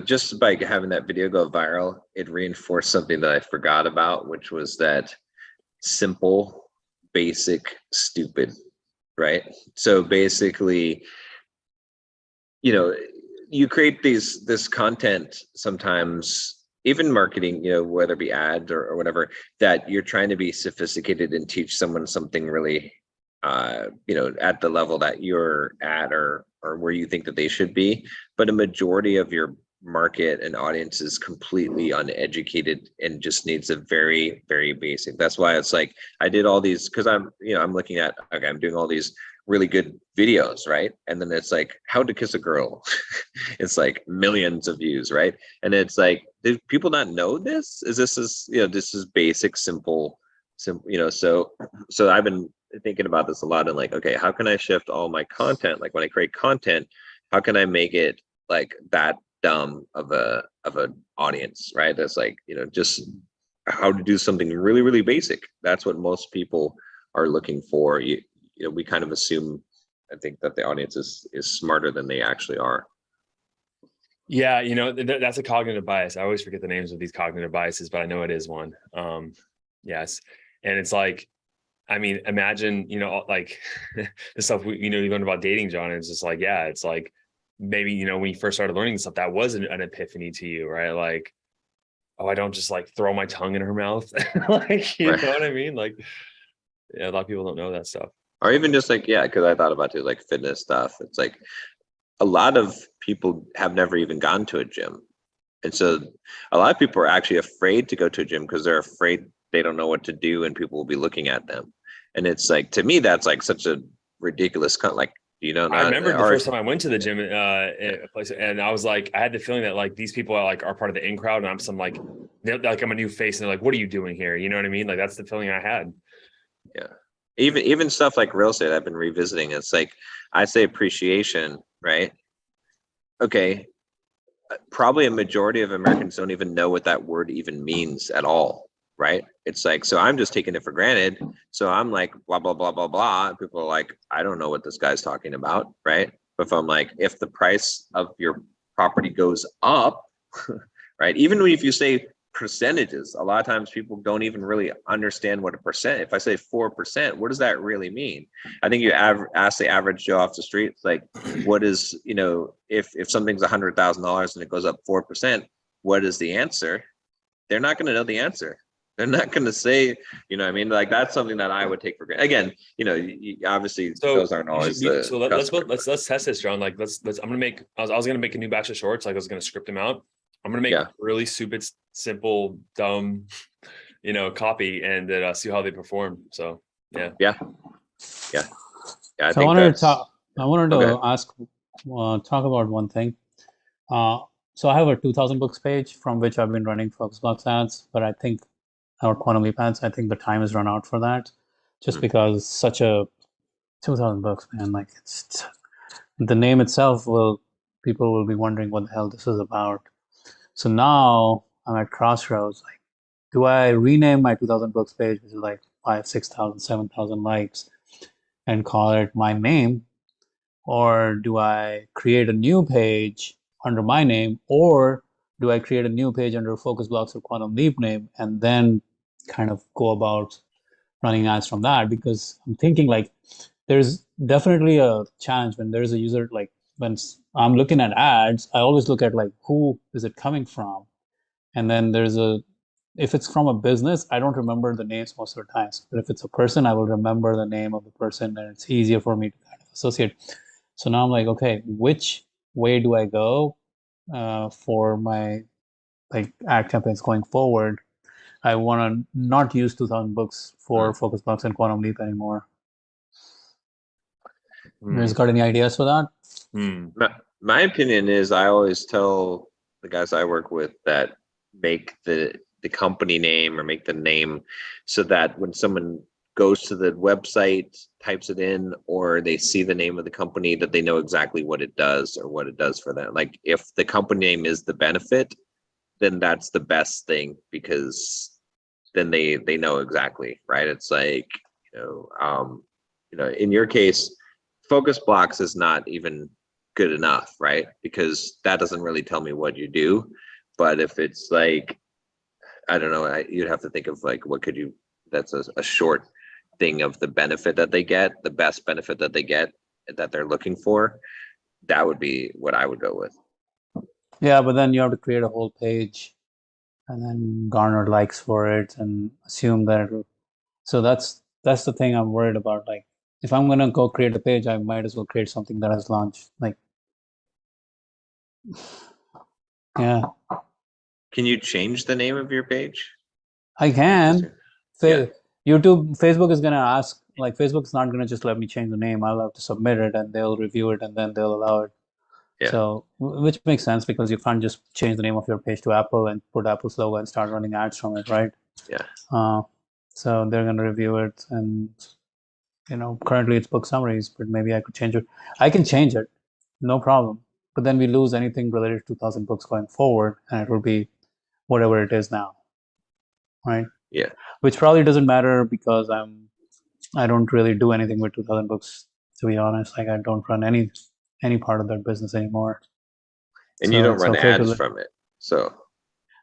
just by having that video go viral, it reinforced something that I forgot about, which was that simple, basic, stupid, right? So basically, you create this content sometimes, even marketing, whether it be ads or whatever, that you're trying to be sophisticated and teach someone something really, at the level that you're at or where you think that they should be. But a majority of your market and audience is completely uneducated and just needs a very, very basic. That's why it's like I did all these, because I'm looking at, okay, I'm doing all these really good videos, right? And then it's like how to kiss a girl. It's like millions of views, right? And it's like, did people not know this? This is basic, simple, so I've been thinking about this a lot and like, okay, how can I shift all my content? Like when I create content, how can I make it like that dumb of an audience, right? That's like, just how to do something really, really basic. That's what most people are looking for. We kind of assume, I think, that the audience is smarter than they actually are. Yeah, that's a cognitive bias. I always forget the names of these cognitive biases, but I know it is one. Yes. And it's like, I mean, imagine, like the stuff you learned about dating, John, and it's just like, yeah, it's like maybe, when you first started learning stuff, that was an epiphany to you, right? Like, oh, I don't just like throw my tongue in her mouth. Like, you know what I mean? Like, yeah, a lot of people don't know that stuff. Or even just like, yeah, because I thought about it, like fitness stuff. It's like a lot of people have never even gone to a gym. And so a lot of people are actually afraid to go to a gym because they're afraid they don't know what to do and people will be looking at them. And it's like, to me, that's like such a ridiculous like, I remember the first time I went to the gym a place, and I was like, I had the feeling that like these people are part of the in crowd, and I'm some like I'm a new face, and they're like, what are you doing here? You know what I mean? Like that's the feeling I had. Yeah. Even stuff like real estate, I've been revisiting. It's like, I say appreciation, right? Okay. Probably a majority of Americans don't even know what that word even means at all, right? It's like, so I'm just taking it for granted. So I'm like, blah, blah, blah, blah, blah. People are like, I don't know what this guy's talking about, right? But if I'm like, if the price of your property goes up, right? Even if you say percentages, a lot of times people don't even really understand what a percent. If I say 4%, what does that really mean? I think you ask the average Joe off the street, it's like, what is, if something's $100,000 and it goes up 4%, what is the answer? They're not going to know the answer. They're not going to say, I mean, like that's something that I would take for granted. Again, obviously those aren't always the. So let's test this, John. Like let's I'm gonna make. I was gonna make a new batch of shorts. Like I was gonna script them out. I'm gonna make really stupid, simple, dumb, copy and see how they perform. So yeah. So I wanted to ask, talk about one thing. So I have a 2,000 books page from which I've been running Flux ads, but I think our Quantum Leap ads, I think the time has run out for that, just because such a 2,000 books, man. Like it's the name itself people will be wondering what the hell this is about. So now I'm at crossroads. Like, do I rename my 2,000 books page, which is like 5, 6,000, 7,000 likes, and call it my name? Or do I create a new page under my name? Or do I create a new page under Focus Blocks or Quantum Leap name and then kind of go about running ads from that? Because I'm thinking like there's definitely a challenge when there's a user, like when I'm looking at ads, I always look at like who is it coming from, and then there's a, if it's from a business, I don't remember the names most of the times, but if it's a person, I will remember the name of the person, and it's easier for me to kind of associate. So now I'm like, okay, which way do I go for my like ad campaigns going forward? I want to not use 2000 books for Focus Blocks and Quantum Leap anymore. You guys got any ideas for that? My opinion is I always tell the guys I work with that make the company name or make the name so that when someone goes to the website, types it in, or they see the name of the company, that they know exactly what it does or what it does for them. Like if the company name is the benefit, then that's the best thing, because then they know exactly, right? It's like, in your case, Focus Blocks is not even good enough, right? Because that doesn't really tell me what you do. But if it's like, I don't know, you'd have to think of like, what could you, that's a short thing of the benefit that they get, the best benefit that they get that they're looking for. That would be what I would go with. Yeah, but then you have to create a whole page and then garner likes for it and assume that it'll, so that's the thing I'm worried about. Like if I'm gonna go create a page, I might as well create something that has launched. Like yeah. Can you change the name of your page? I can. Yeah. YouTube, Facebook is gonna ask, like Facebook's not gonna just let me change the name. I'll have to submit it and they'll review it and then they'll allow it. Yeah. So, which makes sense because you can't just change the name of your page to Apple and put Apple's logo and start running ads from it, right? Yeah. So they're gonna review it, and currently it's book summaries, but maybe I could change it. I can change it, no problem. But then we lose anything related to 2000 books going forward, and it will be whatever it is now, right? Yeah. Which probably doesn't matter because I don't really do anything with 2000 books, to be honest. Like I don't run any part of that business anymore. And so you don't it's run okay ads from it. So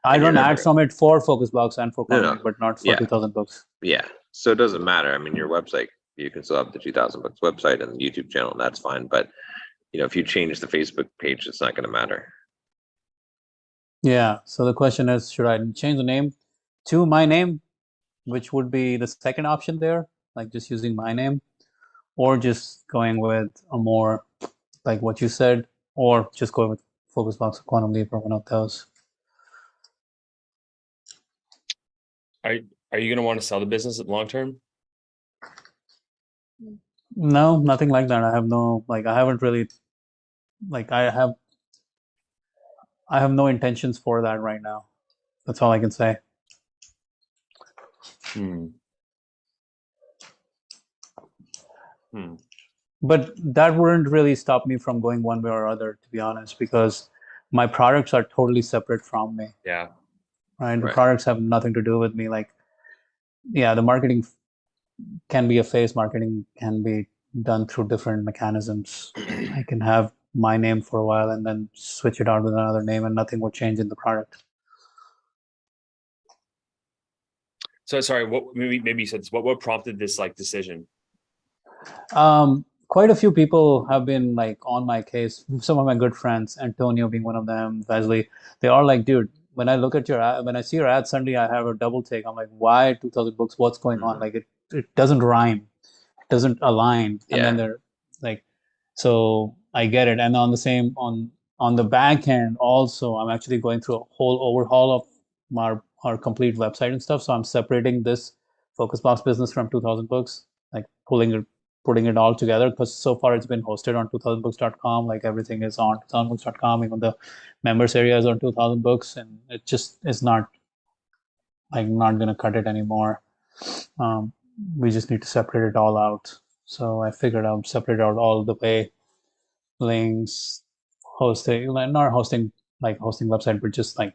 I run ads from it for Focus Blocks and for Quantum Leap, but not for 2000 books. Yeah. So it doesn't matter. I mean, your website, you can still have the 2000 books website and the YouTube channel, and that's fine. But if you change the Facebook page, it's not going to matter. Yeah. So the question is, should I change the name to my name, which would be the second option there, like just using my name, or just going with a more like what you said, or just going with Focus Blocks or Quantum Leap or one of those? Are you going to want to sell the business long term? No, nothing like that. I haven't really, like I have no intentions for that right now. That's all I can say. But that wouldn't really stop me from going one way or other, to be honest, because my products are totally separate from me. Yeah. Right. The products have nothing to do with me. Like, yeah, the marketing can be a phase. Marketing can be done through different mechanisms. I can have my name for a while and then switch it out with another name, and nothing would change in the product. So sorry, what maybe you said this. What prompted this like decision? Quite a few people have been like on my case. Some of my good friends, Antonio being one of them, Wesley, they are like, dude, when I look at your ad, when I see your ad, suddenly I have a double take. I'm like, why 2000 books? What's going on? Like it doesn't rhyme, it doesn't align. And then they're like, so I get it. And on the same on the back end also, I'm actually going through a whole overhaul of our complete website and stuff. So I'm separating this Focus Box business from 2000 books, like putting it all together, because so far it's been hosted on 2000books.com. Like everything is on 2000books.com, even the members area is on 2000 books, and it just is not gonna cut it anymore. We just need to separate it all out. So I figured I'll separate out all the way, links, hosting, like not hosting like hosting website, but just like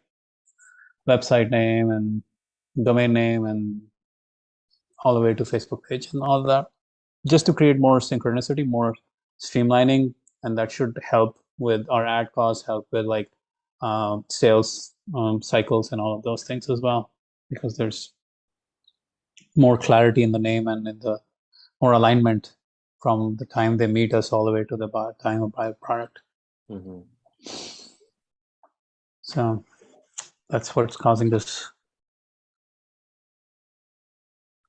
website name and domain name and all the way to Facebook page and all that, just to create more synchronicity, more streamlining, and that should help with our ad costs, help with like sales cycles and all of those things as well, because there's more clarity in the name and in the more alignment from the time they meet us all the way to the time of buy a product. Mhm. So that's what's causing this.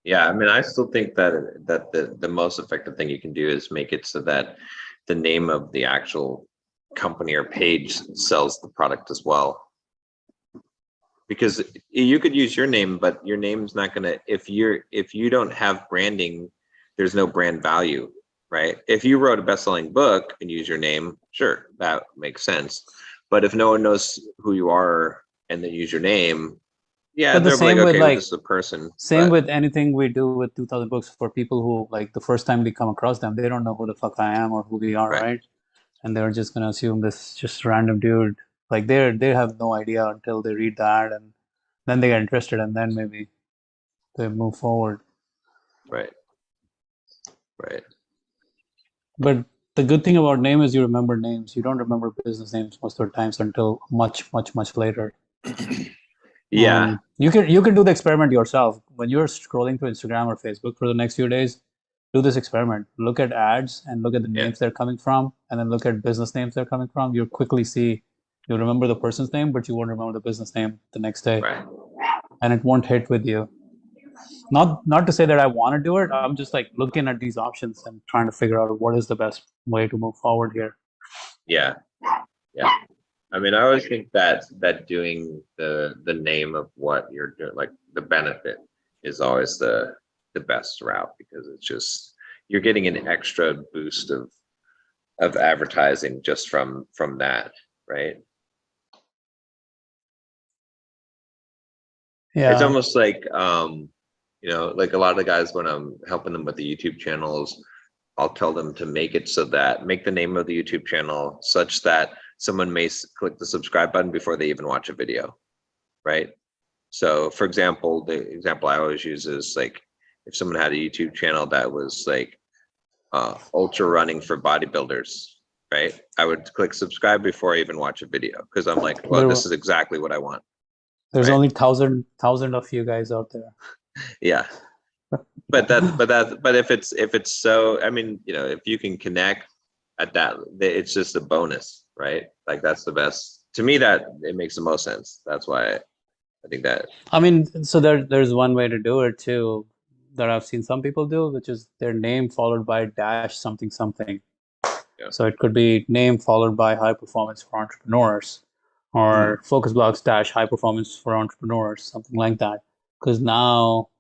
Yeah, I mean, I still think that the most effective thing you can do is make it so that the name of the actual company or page sells the product as well. Because you could use your name, but your name's not gonna, if you don't have branding, there's no brand value, right? If you wrote a best-selling book and use your name, sure, that makes sense. But if no one knows who you are and they use your name, yeah, But the they'll be like, same with okay, well, like this is a person. same But with anything we do with 2000 books, for people who like the first time we come across them, they don't know who the fuck I am or who we are, right, right? And they're just gonna assume this just random dude. Like they have no idea until they read the ad, and then they get interested, and then maybe they move forward. right, right. But the good thing about name is you remember names. You don't remember business names most of the times until much, much, much later. Yeah, You can do the experiment yourself when you're scrolling through Instagram or Facebook for the next few days. Do this experiment. Look at ads and look at the yeah, names they're coming from, and then look at business names they're coming from. You'll quickly see you'll remember the person's name, but you won't remember the business name the next day, right. and it won't hit with you. Not to say that I want to do it. I'm just like looking at these options and trying to figure out what is the best way to move forward here. Yeah, yeah. I mean, I always think that doing the name of what you're doing, like the benefit, is always the best route, because it's just you're getting an extra boost of advertising just from that, right? It's Yeah, almost like like a lot of the guys, when I'm helping them with the YouTube channels, I'll tell them to make the name of the YouTube channel such that someone may click the subscribe button before they even watch a video, right? So for example, the example I always use is like, if someone had a YouTube channel that was like ultra running for bodybuilders, right? I would click subscribe before I even watch a video, because I'm like, well, there this is exactly what I want, there's right? only thousand of you guys out there. Yeah. But if it's so, I mean, if you can connect at that, it's just a bonus, right? Like that's the best to me, that it makes the most sense. That's why I think that. I mean, so there's one way to do it too that I've seen some people do, which is their name followed by dash something something. Yeah. So it could be name followed by high performance for entrepreneurs, Mhm. or focus blocks dash high performance for entrepreneurs, something like that. Because now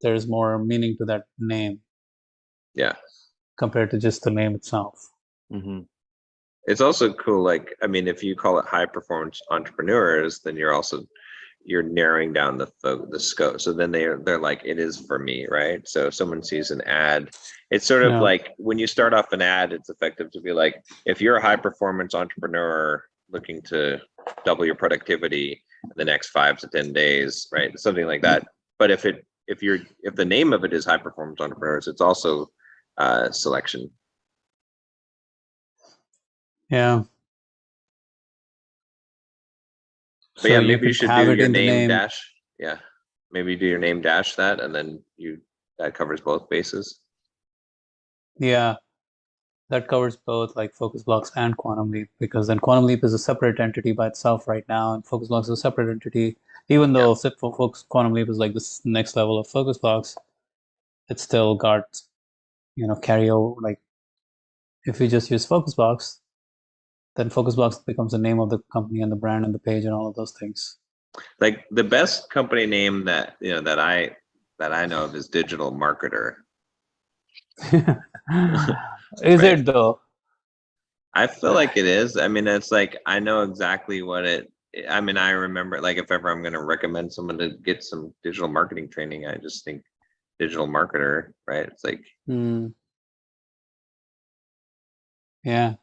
there's more meaning to that name Yeah. compared to just the name itself. Mhm. It's also cool. Like, I mean, if you call it high performance entrepreneurs, then you're narrowing down the scope. So then they're like, it is for me, right? So if someone sees an ad, it's sort of Yeah. like when you start off an ad, it's effective to be like, if you're a high performance entrepreneur looking to double your productivity in the next 5 to 10 days, right? Something like that. But if the name of it is high performance entrepreneurs, it's also selection. Yeah. But So yeah, you maybe you could should have do it your in the name name. dash. Yeah. Maybe do your name dash that, and then that covers both bases. Yeah. That covers both like Focus Blocks and Quantum Leap, because then Quantum Leap is a separate entity by itself right now, and Focus Blocks is a separate entity. Even Yeah. though Focus Quantum Leap is like this next level of Focus Blocks, it's still got carry over. Like if we just use Focus Blocks, then Focus Blocks becomes the name of the company and the brand and the page and all of those things. Like the best company name that I know of is Digital Marketer. Is Right. it though? I feel like it is. I mean, it's like I know exactly what it. I mean, I remember, like, if ever I'm going to recommend someone to get some digital marketing training, I just think digital marketer, right? It's like, Hmm. Yeah.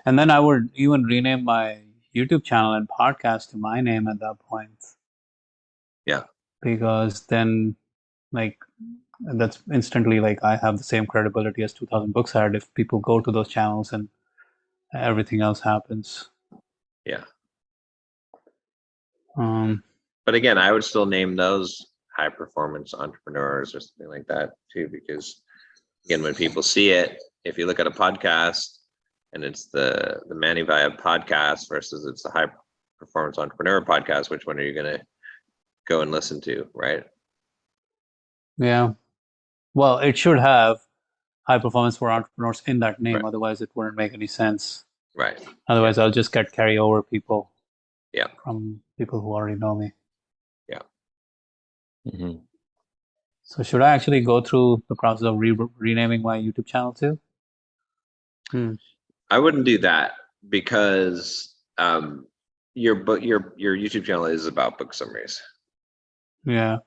And then I would even rename my YouTube channel and podcast to my name at that point, yeah, because then like that's instantly like I have the same credibility as 2000 books had if people go to those channels and everything else happens. Yeah. Um, But again, I would still name those high performance entrepreneurs or something like that too, because again, when people see it, if you look at a podcast and it's the Manny Vibe podcast versus it's the high performance entrepreneur podcast, which one are you going to go and listen to, right? yeah. Well, it should have high performance for entrepreneurs in that name. Right. Otherwise, it wouldn't make any sense. Right. Otherwise, I'll just get carryover people Yeah. from people who already know me. Yeah. Mhm. So should I actually go through the process of renaming my YouTube channel too? I wouldn't do that because your YouTube channel is about book summaries. Yeah,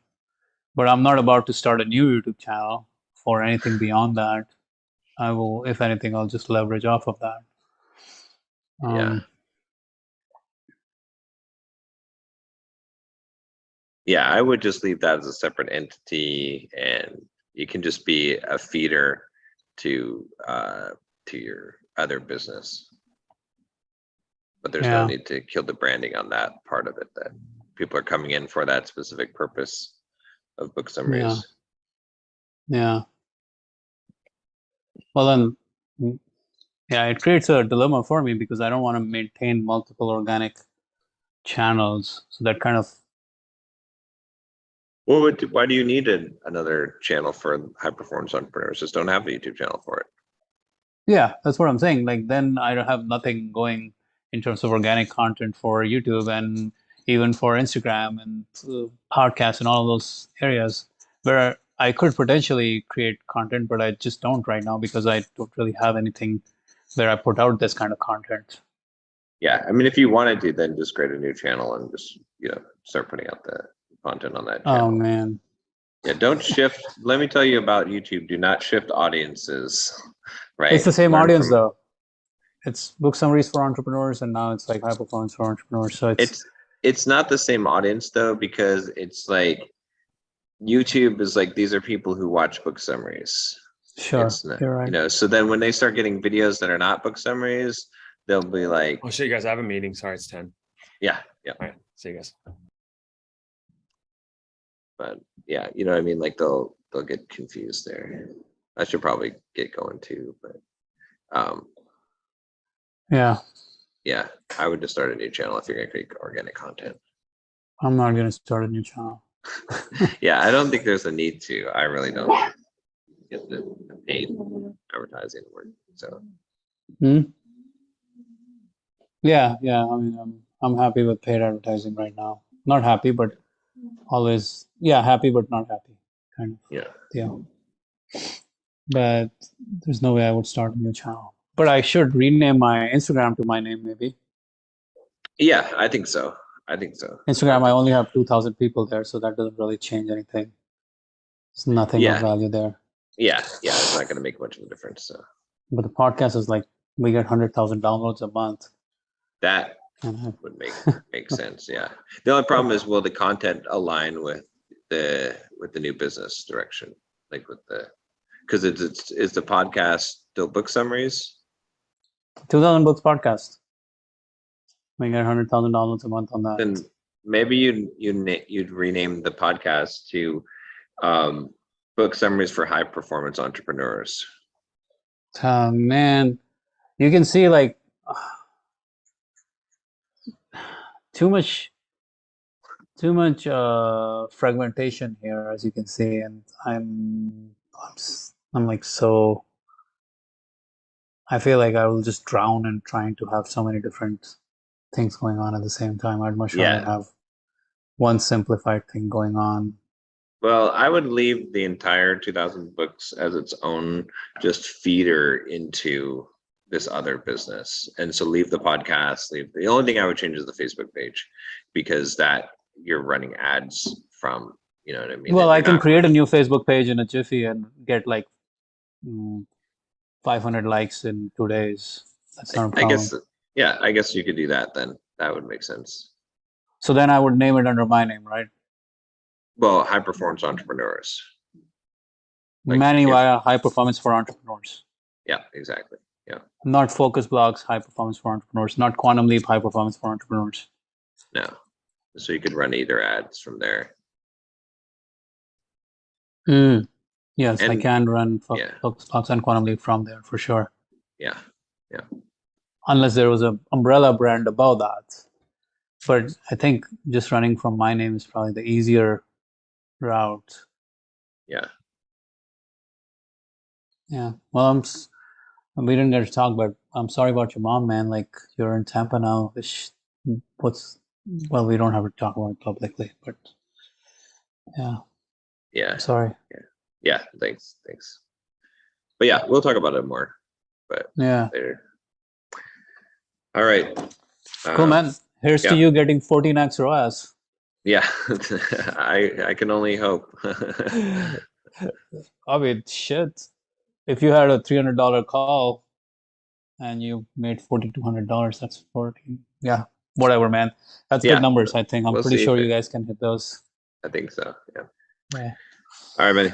but I'm not about to start a new YouTube channel for anything beyond that. I will, if anything, I'll just leverage off of that. Yeah. Yeah, I would just leave that as a separate entity, and you can just be a feeder to your other business. But there's no Yeah. need to kill the branding on that part of it, that people are coming in for that specific purpose of book summaries. Yeah. Well then, yeah, it creates a dilemma for me because I don't want to maintain multiple organic channels. So that kind of, Well, why do you need another channel for high performance entrepreneurs? Just don't have a YouTube channel for it. yeah, that's what I'm saying. Like then I don't have nothing going in terms of organic content for YouTube and even for Instagram and podcasts and all of those areas where I could potentially create content, but I just don't right now because I don't really have anything where I put out this kind of content. Yeah, I mean, if you wanted to, then just create a new channel and just start putting out the content on that channel. Oh man. Yeah, don't shift. Let me tell you about YouTube. Do not shift audiences, right? It's the same Learn audience from- though. It's book summaries for entrepreneurs, and now it's like high performance for entrepreneurs. So It's not the same audience though, because it's like YouTube is like, these are people who watch book summaries. sure, It's not, you're right. so then when they start getting videos that are not book summaries, they'll be like, I'll show you guys. I have a meeting. Sorry, it's 10. yeah. All right. See you guys. But yeah, you know what I mean? Like they'll get confused there. I should probably get going too, but Yeah, yeah, I would just start a new channel if you're gonna create organic content. I'm not gonna start a new channel. Yeah, I don't think there's a need to. I really don't get the paid advertising work. So Yeah. I mean, I'm happy with paid advertising right now. Not happy, but always, yeah, happy but not happy, kind of. yeah. Yeah. But there's no way I would start a new channel. But I should rename my Instagram to my name, maybe. Yeah, I think so. Instagram, I only have 2,000 people there, so that doesn't really change anything. There's nothing of Yeah. value there. Yeah, it's not gonna make much of a difference. So But the podcast is like we get 100,000 downloads a month. that would make sense. Yeah. The only problem is, will the content align with the new business direction? Like because it's the podcast still book summaries? 2,000 books podcast. We get 100,000 downloads a month on that. Then maybe you'd rename the podcast to book summaries for high performance entrepreneurs. Man, you can see like too much fragmentation here, as you can see, and I'm like so. I feel like I will just drown in trying to have so many different things going on at the same time. I'd much rather have one simplified thing going on. Well, I would leave the entire 2,000 books as its own just feeder into this other business. And so leave the podcast, the only thing I would change is the Facebook page, because that you're running ads from, you know what I mean? Well, I can create a new Facebook page in a jiffy and get like 500 likes in 2 days. That's not a problem. I guess you could do that then. That would make sense. So then I would name it under my name, right? Well, high performance entrepreneurs. Manny via high performance for entrepreneurs. Yeah, exactly. Not focus blocks, high performance for entrepreneurs, not quantum leap, high performance for entrepreneurs. No. So you could run either ads from there. Yes, I And can run yeah, focus blocks and quantum leap from there for sure. yeah, Unless there was an umbrella brand above that. But I think just running from my name is probably the easier route. yeah. Yeah. Well, we didn't get to talk, but I'm sorry about your mom, man. Like you're in Tampa now. Well, we don't have to talk about it publicly, but yeah, Yeah. I'm sorry. Yeah. Thanks. But yeah, we'll talk about it more. But Yeah. later. All right. Cool, man. Here's to yeah. you getting 14x ROAS. Yeah. I can only hope. I mean, shit. If you had a $300 call and you made $4,200, that's 14. Yeah, whatever, man. That's Yeah, good numbers, I think. I'm we'll pretty see sure if you guys can hit those. I think so. Yeah. Yeah. All right, buddy.